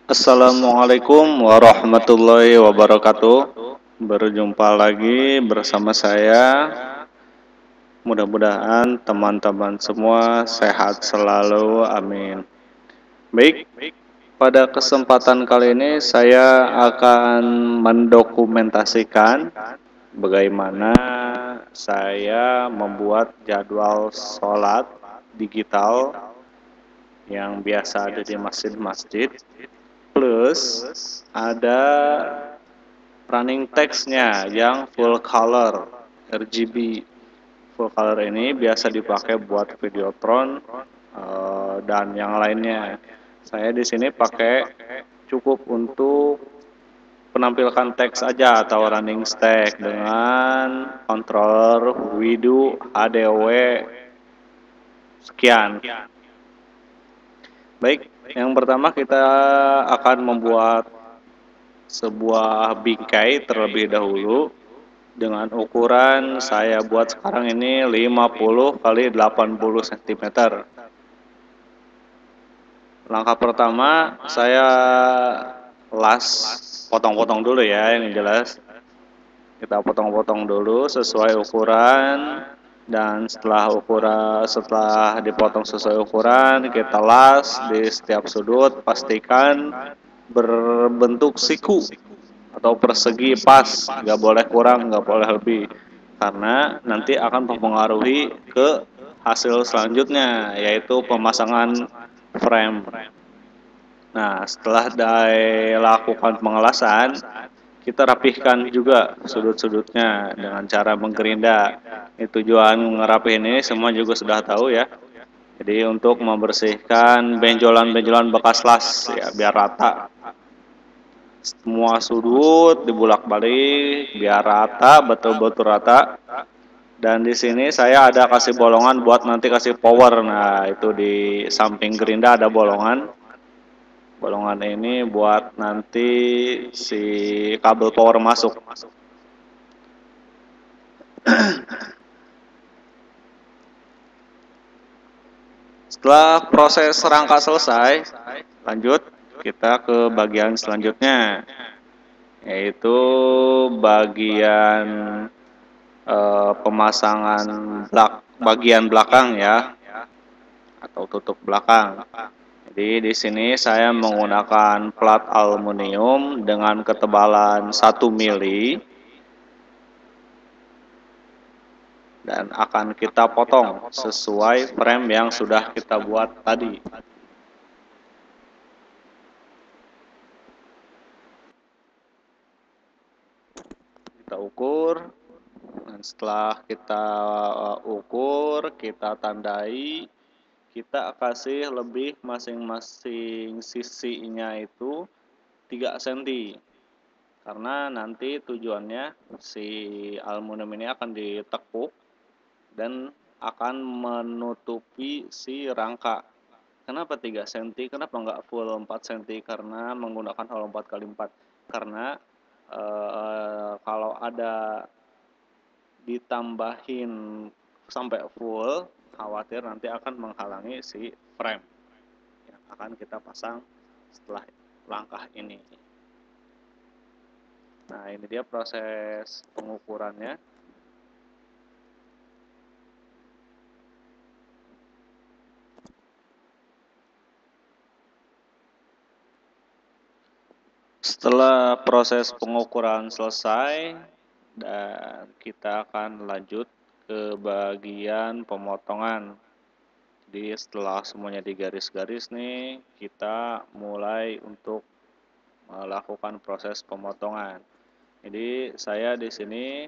Assalamualaikum warahmatullahi wabarakatuh. Berjumpa lagi bersama saya. Mudah-mudahan teman-teman semua sehat selalu. Amin. Baik, pada kesempatan kali ini saya akan mendokumentasikan bagaimana saya membuat jadwal sholat digital yang biasa ada di masjid-masjid. Plus ada running text-nya yang full color RGB. Full color ini biasa dipakai buat Videotron dan yang lainnya. Saya di sini pakai cukup untuk penampilkan teks aja atau running stack dengan controller Widu HDW sekian. Baik, yang pertama kita akan membuat sebuah bingkai terlebih dahulu dengan ukuran saya buat sekarang ini 50 kali 80 cm. Langkah pertama saya las potong-potong dulu ya, yang jelas kita potong-potong dulu sesuai ukuran, dan setelah dipotong sesuai ukuran kita las di setiap sudut, pastikan berbentuk siku atau persegi pas, nggak boleh kurang, nggak boleh lebih, karena nanti akan mempengaruhi ke hasil selanjutnya, yaitu pemasangan frame. Nah, setelah dilakukan pengelasan, kita rapihkan juga sudut-sudutnya dengan cara menggerinda. Ini tujuan ngerapihin ini semua juga sudah tahu ya. Jadi untuk membersihkan benjolan-benjolan bekas las ya, biar rata. Semua sudut dibulak-balik biar rata, betul-betul rata. Dan di sini saya ada kasih bolongan buat nanti kasih power. Nah, itu di samping gerinda ada bolongan. Bolongan ini buat nanti si kabel power masuk. Setelah proses rangka selesai, lanjut kita ke bagian selanjutnya, yaitu bagian pemasangan bagian belakang ya, atau tutup belakang. Jadi di sini saya menggunakan plat aluminium dengan ketebalan 1 mili dan akan kita potong sesuai frame yang sudah kita buat tadi. Kita ukur, dan setelah kita ukur, kita tandai, kita kasih lebih masing-masing sisinya itu 3 cm. Karena nanti tujuannya si aluminium ini akan ditekuk dan akan menutupi si rangka. Kenapa 3 cm? Kenapa nggak full 4 cm? Karena menggunakan holo 4 kali 4. Karena kalau ada ditambahin sampai full, khawatir nanti akan menghalangi si frame yang akan kita pasang setelah langkah ini. Nah, ini dia proses pengukurannya. Setelah proses pengukuran selesai, dan kita akan lanjut ke bagian pemotongan. Jadi setelah semuanya digaris-garis nih, kita mulai untuk melakukan proses pemotongan. Jadi saya di sini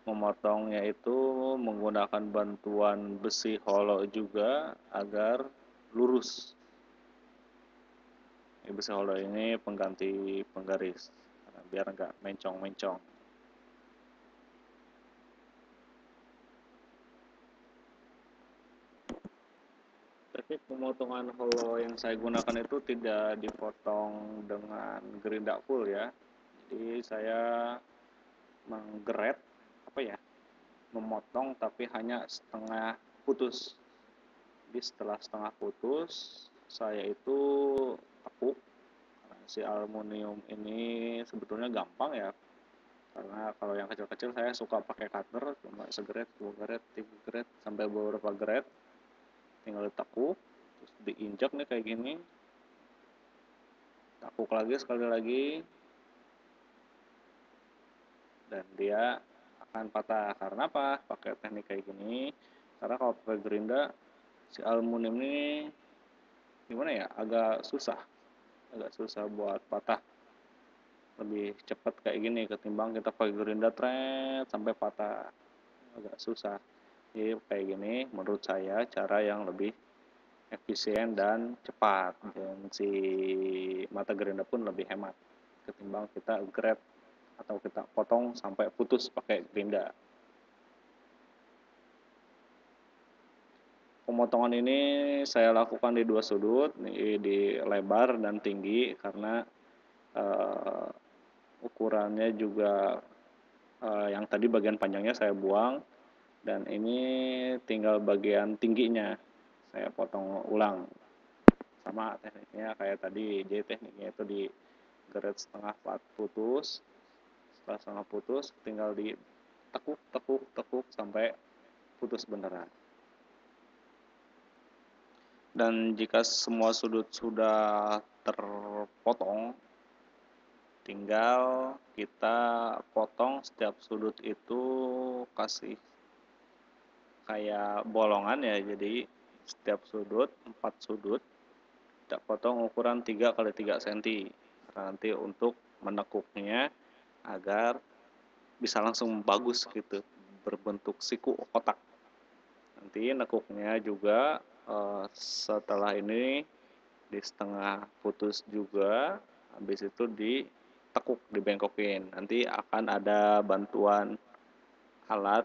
memotongnya itu menggunakan bantuan besi holo juga agar lurus. Besi holo ini pengganti penggaris biar nggak mencong-mencong. Teknik pemotongan holo yang saya gunakan itu tidak dipotong dengan gerinda full ya. Jadi saya menggeret memotong tapi hanya setengah putus. Jadi setelah setengah putus, saya itu tekuk si aluminium ini sebetulnya gampang ya, karena kalau yang kecil-kecil saya suka pakai cutter, cuma segret, dua gret, tiga gret, sampai beberapa gret, tinggal ditekuk, terus diinjak nih kayak gini, tekuk lagi sekali lagi, dan dia akan patah. Karena apa? Pakai teknik kayak gini, karena kalau pakai gerinda, si aluminium ini gimana ya, agak susah buat patah, lebih cepat kayak gini ketimbang kita pakai gerinda tret sampai patah, agak susah. Jadi kayak gini menurut saya cara yang lebih efisien dan cepat, dan si mata gerinda pun lebih hemat ketimbang kita grab atau kita potong sampai putus pakai gerinda. Pemotongan ini saya lakukan di dua sudut, di lebar dan tinggi, karena ukurannya juga yang tadi bagian panjangnya saya buang, dan ini tinggal bagian tingginya saya potong ulang. Sama tekniknya kayak tadi, jadi tekniknya itu di geret setengah putus, setelah setengah putus tinggal di tekuk sampai putus beneran. Dan jika semua sudut sudah terpotong, tinggal kita potong setiap sudut itu kasih kayak bolongan ya, jadi setiap sudut 4 sudut kita potong ukuran 3 kali 3 cm, karena nanti untuk menekuknya agar bisa langsung bagus gitu, berbentuk siku kotak. Nanti nekuknya juga setelah ini di setengah putus juga, habis itu ditekuk, dibengkokin. Nanti akan ada bantuan alat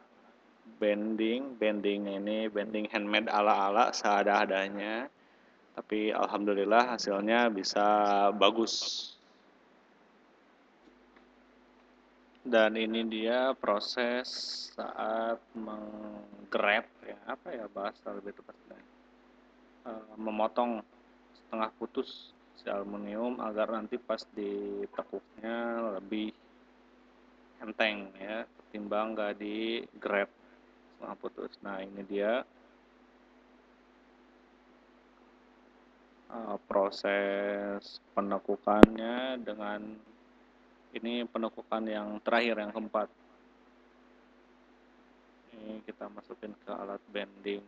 bending ini bending handmade ala-ala seada-adanya, tapi alhamdulillah hasilnya bisa bagus. Dan ini dia proses saat menggrab ya, apa ya bahasa lebih tepatnya, memotong setengah putus si aluminium agar nanti pas ditekuknya lebih enteng ya, ketimbang nggak di grab setengah putus. Nah ini dia proses penekukannya. Dengan ini penekukan yang terakhir, yang keempat. Ini kita masukin ke alat bending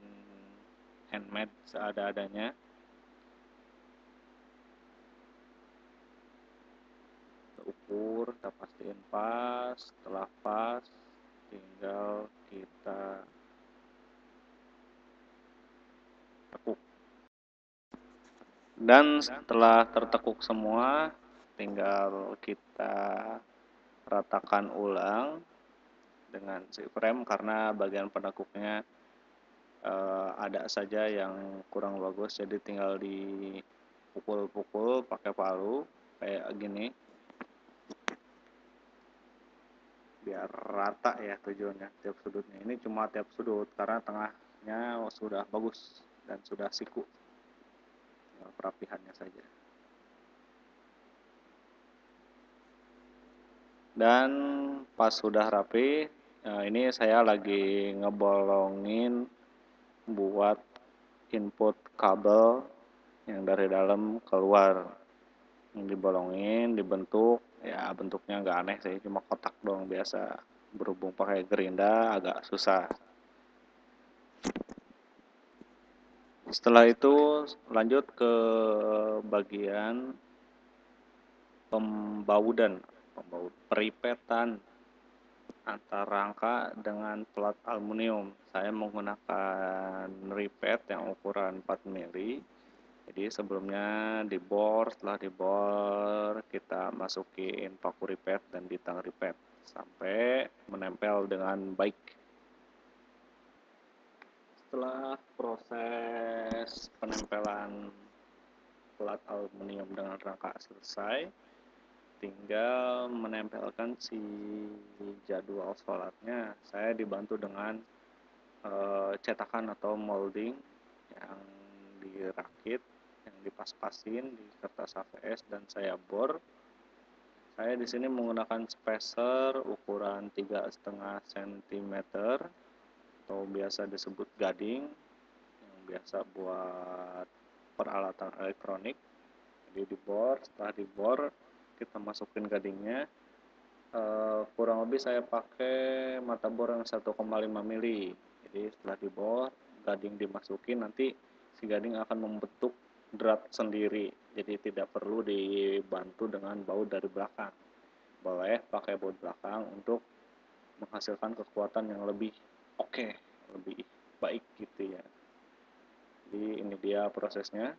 handmade seada-adanya. Kita ukur, kita pastiin pas. Setelah pas, tinggal kita tekuk. Dan setelah tertekuk semua, tinggal kita ratakan ulang dengan si frame, karena bagian penekuknya ada saja yang kurang bagus, jadi tinggal dipukul-pukul pakai palu kayak gini biar rata ya tujuannya tiap sudutnya. Ini cuma tiap sudut karena tengahnya sudah bagus dan sudah siku, perapihannya saja. Dan pas sudah rapi, ini saya lagi ngebolongin buat input kabel yang dari dalam keluar, yang dibolongin, dibentuk ya, bentuknya nggak aneh sih, cuma kotak doang biasa. Berhubung pakai gerinda agak susah. Setelah itu lanjut ke bagian pembaudan, peripetan antara rangka dengan plat aluminium. Saya menggunakan ripet yang ukuran 4 mili. Jadi sebelumnya dibor, setelah dibor kita masukin paku ripet dan ditang ripet sampai menempel dengan baik. Setelah proses penempelan plat aluminium dengan rangka selesai, tinggal menempelkan si jadwal sholatnya. Saya dibantu dengan cetakan atau molding yang dirakit, yang dipas-pasin di kertas HVS dan saya bor. Saya di sini menggunakan spacer ukuran 3,5 cm atau biasa disebut gading, yang biasa buat peralatan elektronik. Jadi dibor, setelah dibor kita masukin gadingnya. Kurang lebih saya pakai mata bor yang 1,5 mili. Jadi setelah dibor, gading dimasukin, nanti si gading akan membentuk drat sendiri, jadi tidak perlu dibantu dengan baut dari belakang. Boleh pakai baut belakang untuk menghasilkan kekuatan yang lebih oke, lebih baik gitu ya. Jadi ini dia prosesnya.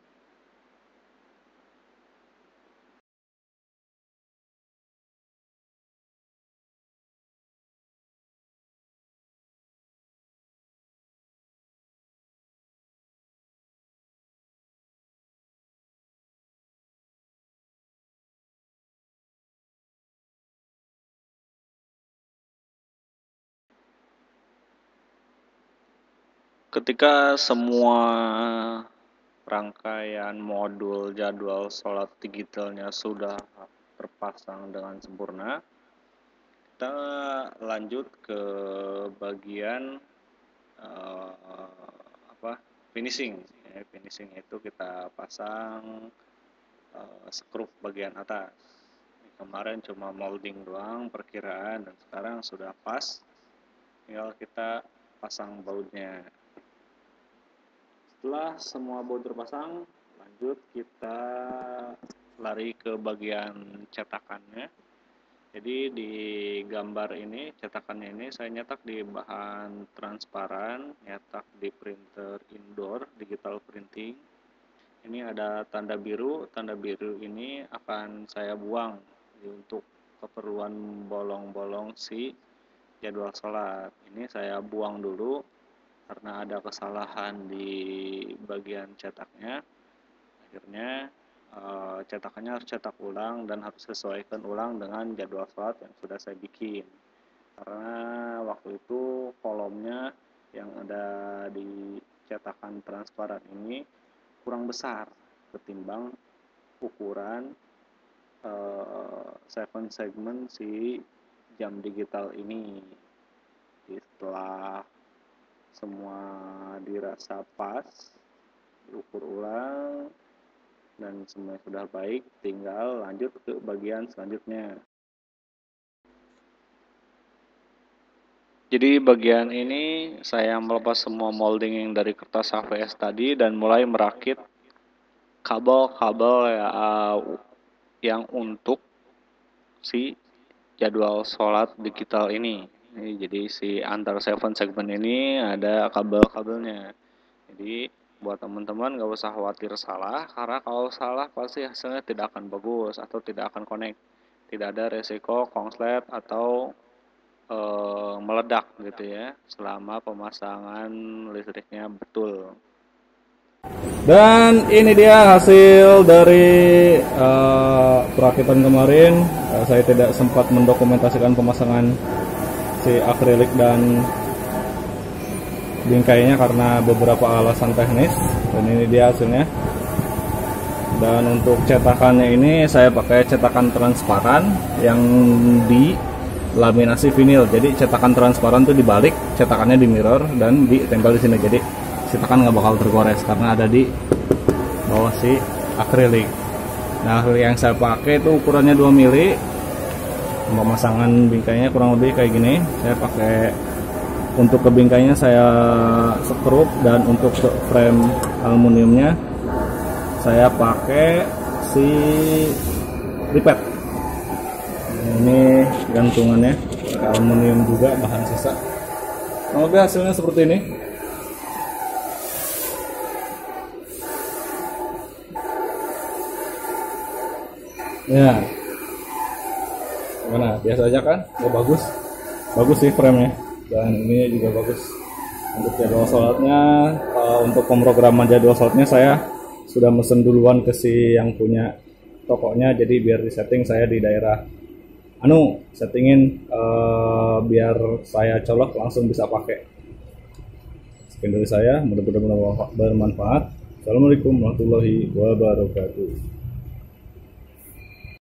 Ketika semua rangkaian modul jadwal sholat digitalnya sudah terpasang dengan sempurna, kita lanjut ke bagian finishing. Finishing itu kita pasang skrup bagian atas. Kemarin cuma molding doang perkiraan, dan sekarang sudah pas, tinggal kita pasang bautnya. Setelah semua baut terpasang, lanjut kita lari ke bagian cetakannya. Jadi di gambar ini, cetakannya ini saya nyetak di bahan transparan, nyetak di printer indoor digital printing. Ini ada tanda biru ini akan saya buang untuk keperluan bolong-bolong si jadwal sholat. Ini saya buang dulu karena ada kesalahan di bagian cetaknya. Akhirnya cetakannya harus cetak ulang dan harus sesuaikan ulang dengan jadwal sholat yang sudah saya bikin. Karena waktu itu kolomnya yang ada di cetakan transparan ini kurang besar ketimbang ukuran 7 segment si jam digital ini. Jadi setelah semua dirasa pas, diukur ulang, dan semua sudah baik, tinggal lanjut ke bagian selanjutnya. Jadi bagian ini saya melepas semua molding yang dari kertas HVS tadi dan mulai merakit kabel-kabel yang untuk si jadwal sholat digital ini. Jadi si antar 7 segmen ini ada kabel-kabelnya. Jadi buat teman-teman gak usah khawatir salah, karena kalau salah pasti hasilnya tidak akan bagus atau tidak akan connect. Tidak ada resiko konslet atau meledak gitu ya selama pemasangan listriknya betul. Dan ini dia hasil dari perakitan kemarin. Saya tidak sempat mendokumentasikan pemasangan si akrilik dan bingkainya karena beberapa alasan teknis. Dan ini dia hasilnya. Dan untuk cetakannya ini saya pakai cetakan transparan yang di laminasi vinil. Jadi cetakan transparan itu dibalik, cetakannya di mirror dan ditempel di sini. Jadi cetakan nggak bakal tergores karena ada di bawah si akrilik. Nah, yang saya pakai itu ukurannya 2 mili. Pemasangan bingkainya kurang lebih kayak gini. Saya pakai untuk ke bingkainya saya skrup, dan untuk frame aluminiumnya saya pakai si ripet. Ini gantungannya aluminium juga, bahan sisa. Oke, hasilnya seperti ini. Ya, gimana? Biasa aja kan? Oh, bagus sih frame-nya, dan ini juga bagus. Untuk jadwal sholatnya, untuk pemrograman jadwal sholatnya saya sudah mesen duluan ke si yang punya tokonya, jadi biar di setting saya di daerah settingin biar saya colok langsung bisa pakai. Sekian dari saya, mudah-mudahan bermanfaat. Assalamualaikum warahmatullahi wabarakatuh.